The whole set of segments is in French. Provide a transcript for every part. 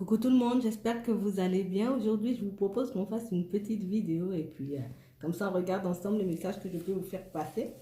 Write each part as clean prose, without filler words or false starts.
Coucou tout le monde, j'espère que vous allez bien. Aujourd'hui, je vous propose qu'on fasse une petite vidéo et puis comme ça, on regarde ensemble les messages que je peux vous faire passer.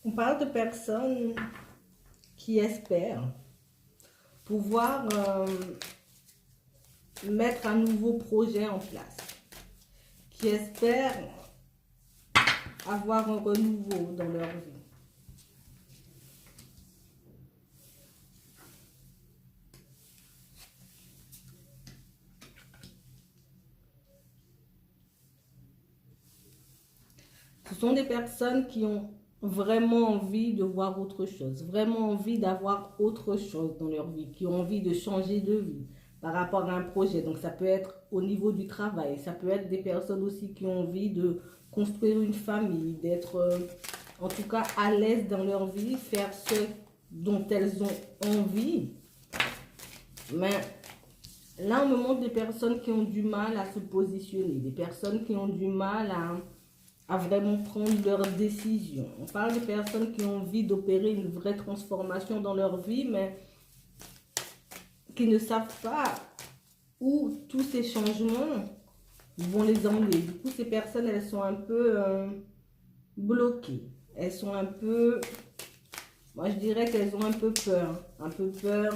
On parle de personnes qui espèrent pouvoir mettre un nouveau projet en place, qui espèrent avoir un renouveau dans leur vie. Ce sont des personnes qui ont vraiment envie de voir autre chose, vraiment envie d'avoir autre chose dans leur vie, qui ont envie de changer de vie par rapport à un projet. Donc ça peut être au niveau du travail, ça peut être des personnes aussi qui ont envie de construire une famille, d'être en tout cas à l'aise dans leur vie, faire ce dont elles ont envie. Mais là, on me montre des personnes qui ont du mal à se positionner, des personnes qui ont du mal à vraiment prendre leurs décisions. On parle de personnes qui ont envie d'opérer une vraie transformation dans leur vie, mais qui ne savent pas où tous ces changements vont les emmener. Du coup, ces personnes, elles sont un peu bloquées. Elles sont un peu, moi je dirais qu'elles ont un peu peur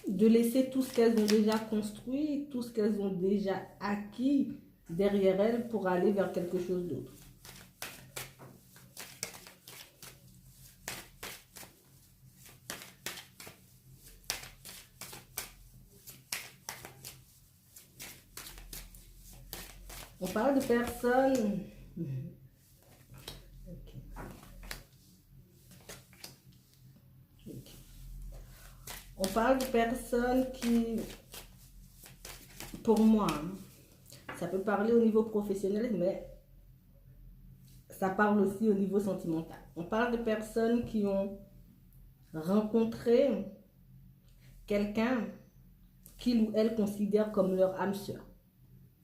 de laisser tout ce qu'elles ont déjà construit, tout ce qu'elles ont déjà acquis derrière elles pour aller vers quelque chose d'autre. On parle de personnes... On parle de personnes qui, pour moi, ça peut parler au niveau professionnel, mais ça parle aussi au niveau sentimental. On parle de personnes qui ont rencontré quelqu'un qu'ils ou elles considèrent comme leur âme sœur,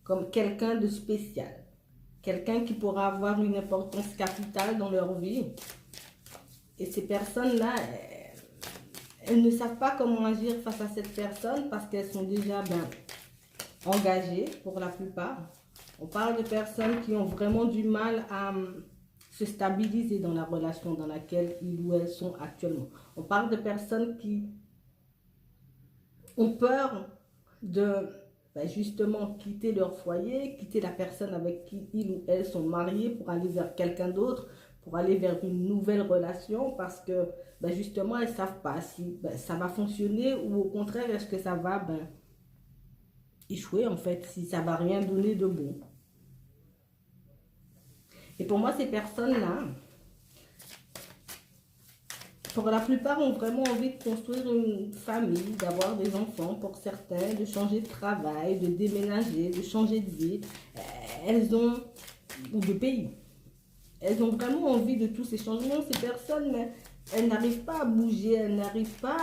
comme quelqu'un de spécial, quelqu'un qui pourra avoir une importance capitale dans leur vie. Et ces personnes-là, elles ne savent pas comment agir face à cette personne parce qu'elles sont déjà engagées pour la plupart. On parle de personnes qui ont vraiment du mal à se stabiliser dans la relation dans laquelle ils ou elles sont actuellement. On parle de personnes qui ont peur de justement quitter leur foyer, quitter la personne avec qui ils ou elles sont mariés pour aller vers quelqu'un d'autre, pour aller vers une nouvelle relation parce que justement elles ne savent pas si ça va fonctionner ou au contraire est-ce que ça va échouer en fait, si ça ne va rien donner de bon. Et pour moi ces personnes-là, pour la plupart, ont vraiment envie de construire une famille, d'avoir des enfants pour certains, de changer de travail, de déménager, de changer de vie. Elles ont, ou de pays. Elles ont vraiment envie de tous ces changements, ces personnes, mais elles n'arrivent pas à bouger, elles n'arrivent pas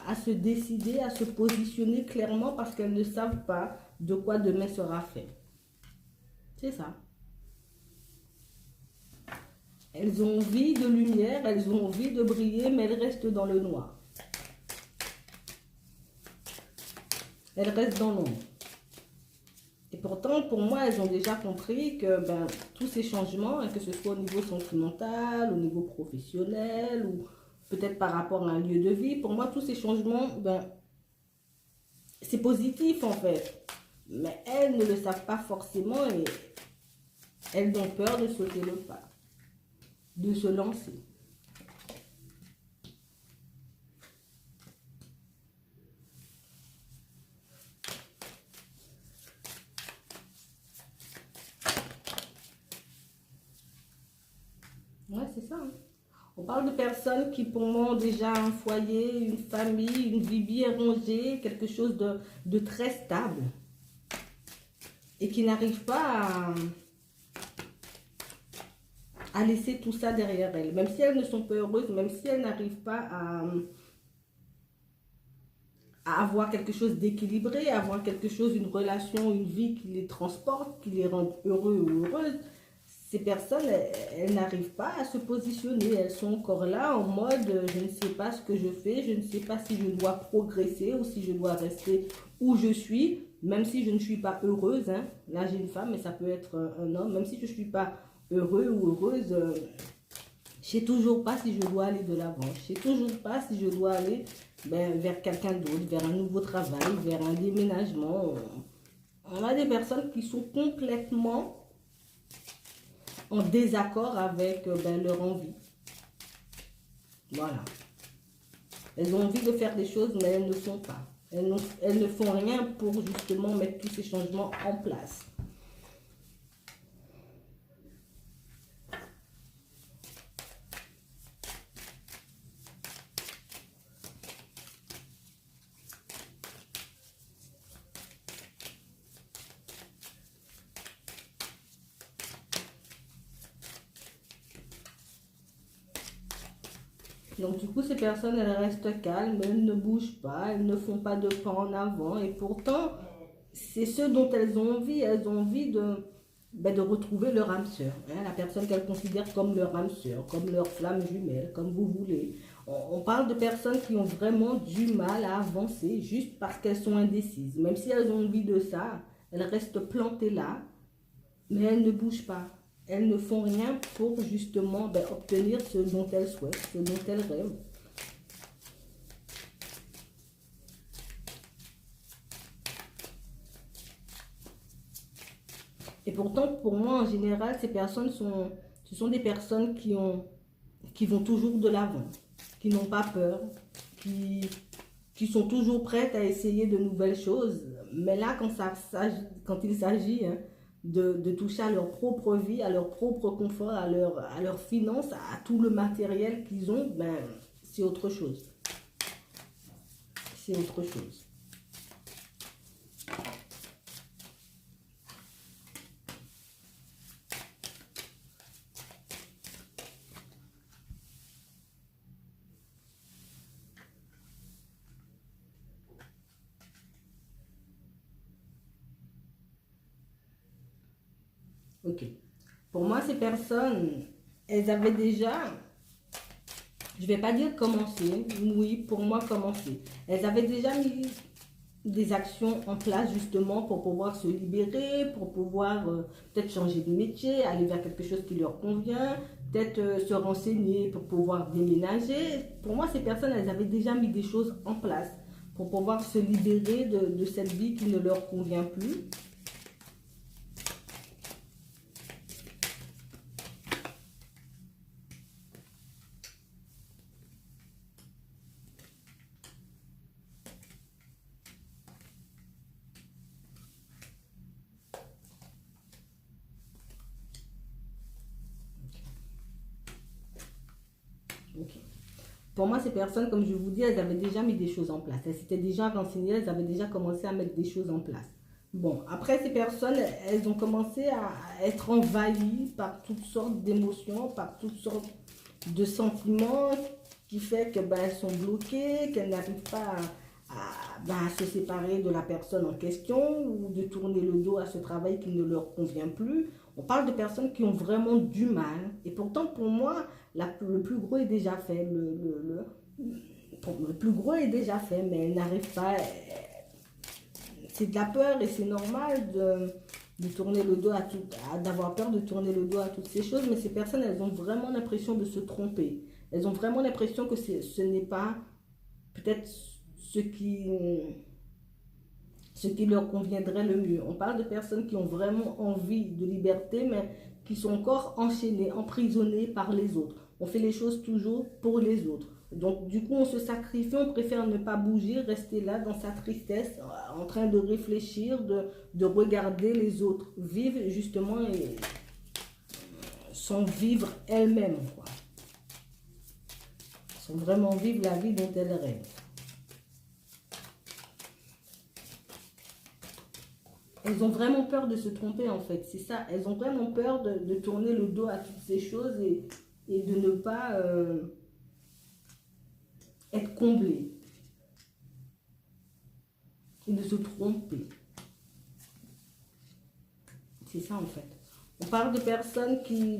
à se décider, à se positionner clairement parce qu'elles ne savent pas de quoi demain sera fait. C'est ça. Elles ont envie de lumière, elles ont envie de briller, mais elles restent dans le noir. Elles restent dans l'ombre. Et pourtant, pour moi, elles ont déjà compris que tous ces changements, que ce soit au niveau sentimental, au niveau professionnel, ou peut-être par rapport à un lieu de vie, pour moi, tous ces changements, c'est positif en fait. Mais elles ne le savent pas forcément et elles ont peur de sauter le pas, de se lancer. Ouais, c'est ça. Hein. On parle de personnes qui, pour moi, ont déjà un foyer, une famille, une vie bien rangée, quelque chose de très stable. et qui n'arrivent pas à laisser tout ça derrière elles. Même si elles ne sont pas heureuses, même si elles n'arrivent pas à avoir quelque chose d'équilibré, à avoir quelque chose, une relation, une vie qui les transporte, qui les rend heureux ou heureuses, ces personnes, elles n'arrivent pas à se positionner. Elles sont encore là en mode, je ne sais pas ce que je fais, je ne sais pas si je dois progresser ou si je dois rester où je suis, même si je ne suis pas heureuse. Hein. Là, j'ai une femme, mais ça peut être un homme. Même si je ne suis pas heureux ou heureuse, je ne sais toujours pas si je dois aller de l'avant. Je ne sais toujours pas si je dois aller vers quelqu'un d'autre, vers un nouveau travail, vers un déménagement. On a des personnes qui sont complètement en désaccord avec leur envie. Voilà. Elles ont envie de faire des choses, mais elles ne font pas. Elles ne font rien pour justement mettre tous ces changements en place. Donc du coup, ces personnes, elles restent calmes, elles ne bougent pas, elles ne font pas de pas en avant. Et pourtant, c'est ce dont elles ont envie. Elles ont envie de retrouver leur âme sœur. Hein, la personne qu'elles considèrent comme leur âme sœur, comme leur flamme jumelle, comme vous voulez. On parle de personnes qui ont vraiment du mal à avancer juste parce qu'elles sont indécises. Même si elles ont envie de ça, elles restent plantées là, mais elles ne bougent pas. Elles ne font rien pour justement obtenir ce dont elles souhaitent, ce dont elles rêvent. Et pourtant, pour moi, en général, ces personnes ce sont des personnes qui vont toujours de l'avant, qui n'ont pas peur, qui sont toujours prêtes à essayer de nouvelles choses. Mais là, quand il s'agit de toucher à leur propre vie, à leur propre confort, à leurs finances, à tout le matériel qu'ils ont, c'est autre chose. C'est autre chose. Ok. Pour moi, ces personnes, elles avaient déjà, je ne vais pas dire commencer, oui, pour moi, commencer. Elles avaient déjà mis des actions en place justement pour pouvoir se libérer, pour pouvoir peut-être changer de métier, aller vers quelque chose qui leur convient, peut-être se renseigner pour pouvoir déménager. Pour moi, ces personnes, elles avaient déjà mis des choses en place pour pouvoir se libérer de cette vie qui ne leur convient plus. Okay. Pour moi, ces personnes, comme je vous dis, elles avaient déjà mis des choses en place. Elles s'étaient déjà renseignées, elles avaient déjà commencé à mettre des choses en place. Bon, après, ces personnes, elles ont commencé à être envahies par toutes sortes d'émotions, par toutes sortes de sentiments qui fait que elles sont bloquées, qu'elles n'arrivent pas à se séparer de la personne en question ou de tourner le dos à ce travail qui ne leur convient plus. On parle de personnes qui ont vraiment du mal. Et pourtant, pour moi, le plus gros est déjà fait. Le plus gros est déjà fait, mais elles n'arrivent pas. C'est de la peur et c'est normal de tourner le dos d'avoir peur de tourner le dos à toutes ces choses. Mais ces personnes, elles ont vraiment l'impression de se tromper. Elles ont vraiment l'impression que ce n'est pas peut-être ce qui leur conviendrait le mieux. On parle de personnes qui ont vraiment envie de liberté, mais qui sont encore enchaînées, emprisonnées par les autres. On fait les choses toujours pour les autres. Donc, du coup, on se sacrifie, on préfère ne pas bouger, rester là dans sa tristesse, en train de réfléchir, de regarder les autres vivre, justement, et sans vivre elles-mêmes, quoi. Sans vraiment vivre la vie dont elles rêvent. elles ont vraiment peur de se tromper en fait. C'est ça, elles ont vraiment peur de tourner le dos à toutes ces choses et de ne pas être comblées et de se tromper. C'est ça en fait. On parle de personnes qui,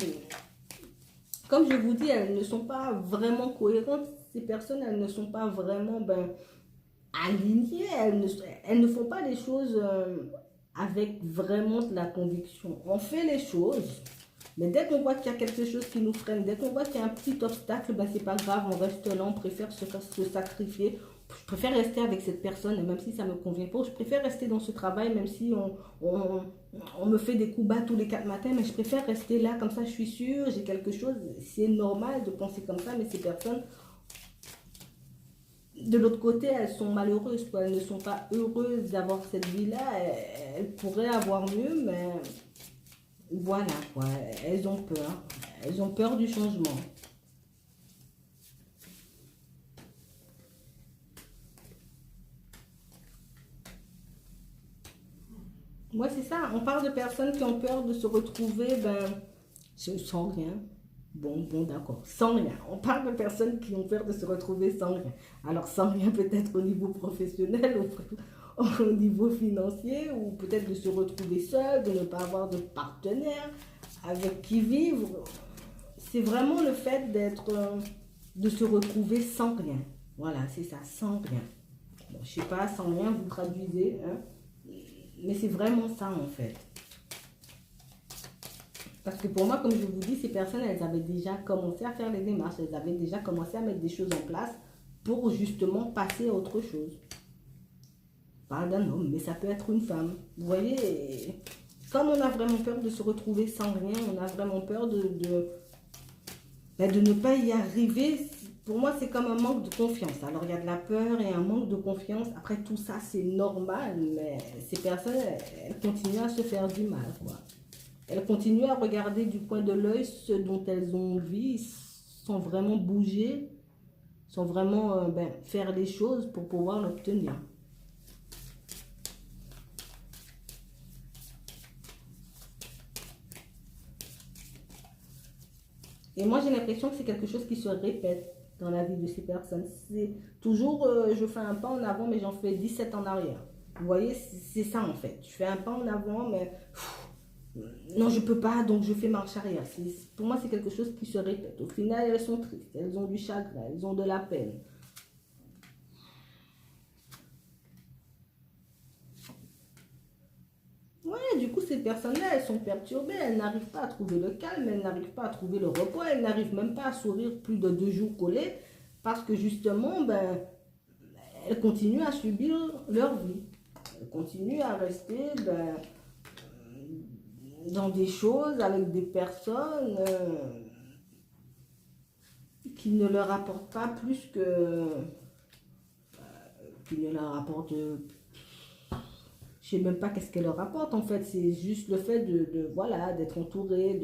comme je vous dis, elles ne sont pas vraiment cohérentes. Ces personnes, elles ne sont pas vraiment alignées. Elles ne font pas les choses avec vraiment de la conviction. On fait les choses, mais dès qu'on voit qu'il y a quelque chose qui nous freine, dès qu'on voit qu'il y a un petit obstacle, c'est pas grave, on reste là, on préfère se sacrifier. Je préfère rester avec cette personne, même si ça ne me convient pas. Je préfère rester dans ce travail, même si on me fait des coups bas tous les 4 matins. Mais je préfère rester là, comme ça je suis sûre, j'ai quelque chose. C'est normal de penser comme ça, mais ces personnes, de l'autre côté, elles sont malheureuses, quoi. Elles ne sont pas heureuses d'avoir cette vie-là. Elles pourraient avoir mieux, mais voilà, quoi. Elles ont peur. Elles ont peur du changement. Moi, c'est ça. On parle de personnes qui ont peur de se retrouver sans rien. Bon, d'accord. Sans rien. On parle de personnes qui ont peur de se retrouver sans rien. Alors, sans rien peut-être au niveau professionnel, au niveau financier, ou peut-être de se retrouver seul, de ne pas avoir de partenaire avec qui vivre. C'est vraiment le fait de se retrouver sans rien. Voilà, c'est ça, sans rien. Bon, je sais pas, sans rien, vous traduisez, hein. Mais c'est vraiment ça en fait. Parce que pour moi, comme je vous dis, ces personnes, elles avaient déjà commencé à faire les démarches. Elles avaient déjà commencé à mettre des choses en place pour justement passer à autre chose. Je parle d'un homme, mais ça peut être une femme. Vous voyez, comme on a vraiment peur de se retrouver sans rien, on a vraiment peur de ne pas y arriver. Pour moi, c'est comme un manque de confiance. Alors, il y a de la peur et un manque de confiance. Après, tout ça, c'est normal. Mais ces personnes, elles continuent à se faire du mal, quoi. Elles continuent à regarder du coin de l'œil ce dont elles ont envie, sans vraiment bouger, sans vraiment faire les choses pour pouvoir l'obtenir. Et moi, j'ai l'impression que c'est quelque chose qui se répète dans la vie de ces personnes. C'est toujours, je fais un pas en avant, mais j'en fais 17 en arrière. Vous voyez, c'est ça en fait. Je fais un pas en avant, mais non, je peux pas, donc je fais marche arrière. Pour moi, c'est quelque chose qui se répète. Au final, elles sont tristes, elles ont du chagrin, elles ont de la peine. Ouais, du coup, ces personnes-là, elles sont perturbées, elles n'arrivent pas à trouver le calme, elles n'arrivent pas à trouver le repos, elles n'arrivent même pas à sourire plus de 2 jours collés parce que justement, elles continuent à subir leur vie. Elles continuent à rester dans des choses avec des personnes qui ne leur apportent pas plus qui ne leur apportent. Je ne sais même pas qu'est-ce qu'elle leur apporte en fait, c'est juste le fait voilà, d'être entouré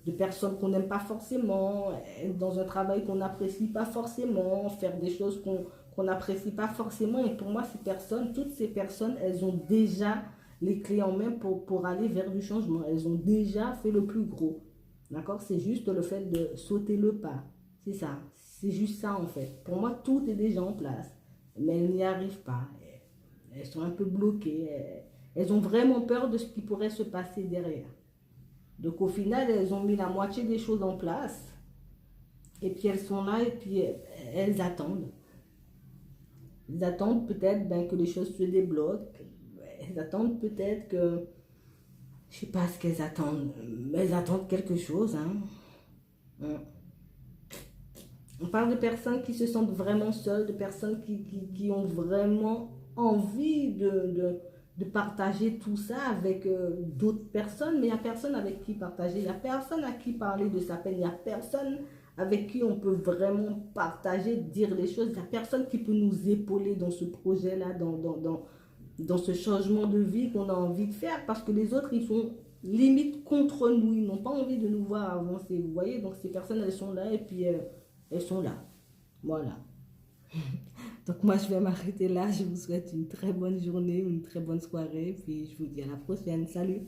de personnes qu'on n'aime pas forcément, être dans un travail qu'on n'apprécie pas forcément, faire des choses qu'on n'apprécie pas forcément. Et pour moi, toutes ces personnes, elles ont déjà les clés en main pour aller vers du changement. Elles ont déjà fait le plus gros. D'accord? C'est juste le fait de sauter le pas. C'est ça. C'est juste ça en fait. Pour moi, tout est déjà en place. Mais elles n'y arrivent pas. Elles sont un peu bloquées. Elles ont vraiment peur de ce qui pourrait se passer derrière. Donc au final, elles ont mis la moitié des choses en place. Et puis elles sont là et puis elles attendent. Elles attendent peut-être que les choses se débloquent. Elles attendent peut-être que... Je ne sais pas ce qu'elles attendent. Mais elles attendent quelque chose. Hein. On parle de personnes qui se sentent vraiment seules, de personnes qui ont vraiment envie de partager tout ça avec d'autres personnes, mais il n'y a personne avec qui partager, il n'y a personne à qui parler de sa peine, il n'y a personne avec qui on peut vraiment partager, dire les choses, il n'y a personne qui peut nous épauler dans ce projet-là, dans ce changement de vie qu'on a envie de faire, parce que les autres, ils sont limite contre nous, ils n'ont pas envie de nous voir avancer, vous voyez, donc ces personnes, elles sont là et puis elles sont là, voilà. Donc moi, je vais m'arrêter là. Je vous souhaite une très bonne journée, une très bonne soirée. Puis je vous dis à la prochaine. Salut!